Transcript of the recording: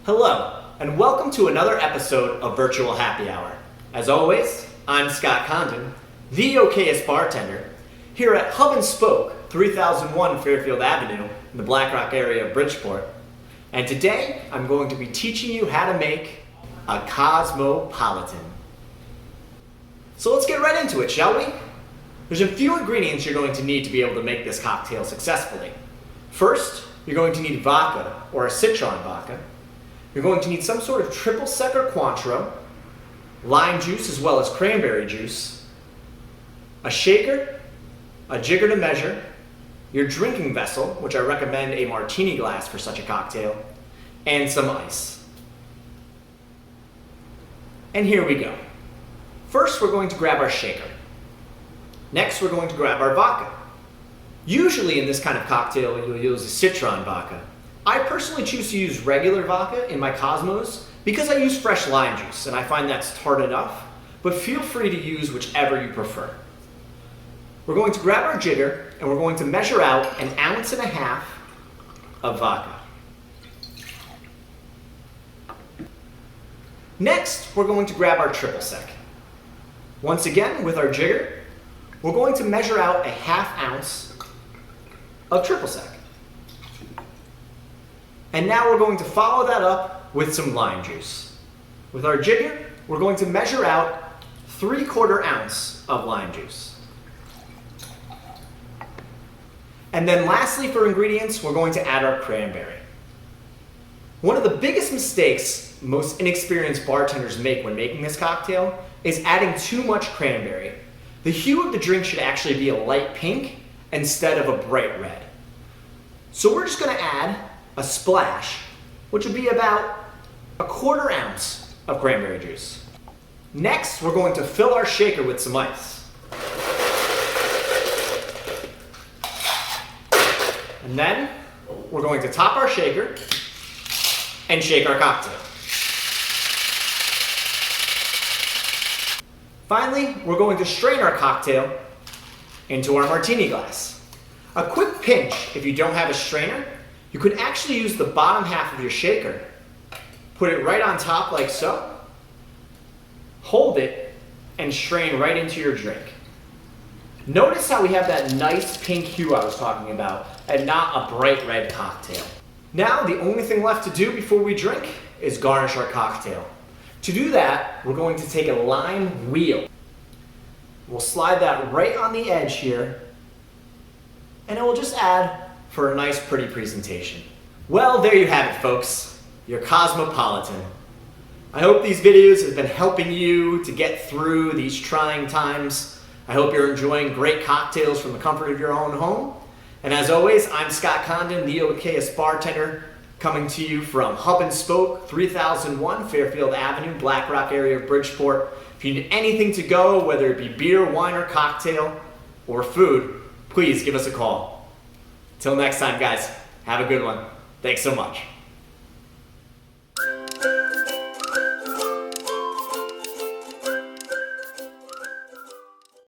Hello, and welcome to another episode of Virtual Happy Hour. As always, I'm Scott Condon, the okayest bartender, here at Hub and Spoke, 3001 Fairfield Avenue in the Black Rock area of Bridgeport. And today, I'm going to be teaching you how to make a Cosmopolitan. So let's get right into it, shall we? There's a few ingredients you're going to need to be able to make this cocktail successfully. First, you're going to need vodka, or a citron vodka. You're going to need some sort of triple sec or Cointreau, lime juice as well as cranberry juice, a shaker, a jigger to measure, your drinking vessel, which I recommend a martini glass for such a cocktail, and some ice. And here we go. First, we're going to grab our shaker. Next, we're going to grab our vodka. Usually in this kind of cocktail, you'll use a citron vodka. I personally choose to use regular vodka in my Cosmos because I use fresh lime juice and I find that's tart enough, but feel free to use whichever you prefer. We're going to grab our jigger and we're going to measure out 1.5 ounces of vodka. Next, we're going to grab our triple sec. Once again, with our jigger, we're going to measure out 1/2 ounce of triple sec. And now we're going to follow that up with some lime juice. With our jigger, we're going to measure out 3/4 ounce of lime juice. And then lastly for ingredients, we're going to add our cranberry. One of the biggest mistakes most inexperienced bartenders make when making this cocktail is adding too much cranberry. The hue of the drink should actually be a light pink instead of a bright red. So we're just going to add a splash, which would be about 1/4 ounce of cranberry juice. Next, we're going to fill our shaker with some ice. And then we're going to top our shaker and shake our cocktail. Finally, we're going to strain our cocktail into our martini glass. A quick pinch, if you don't have a strainer, you could actually use the bottom half of your shaker, put it right on top like so, hold it, and strain right into your drink. Notice how we have that nice pink hue I was talking about, and not a bright red cocktail. Now, the only thing left to do before we drink is garnish our cocktail. To do that, we're going to take a lime wheel. We'll slide that right on the edge here, and it will just add for a nice, pretty presentation. Well, there you have it, folks. Your Cosmopolitan. I hope these videos have been helping you to get through these trying times. I hope you're enjoying great cocktails from the comfort of your own home. And as always, I'm Scott Condon, the okayest bartender, coming to you from Hub and Spoke, 3001 Fairfield Avenue, Black Rock area of Bridgeport. If you need anything to go, whether it be beer, wine, or cocktail, or food, please give us a call. Till next time, guys, have a good one. Thanks so much.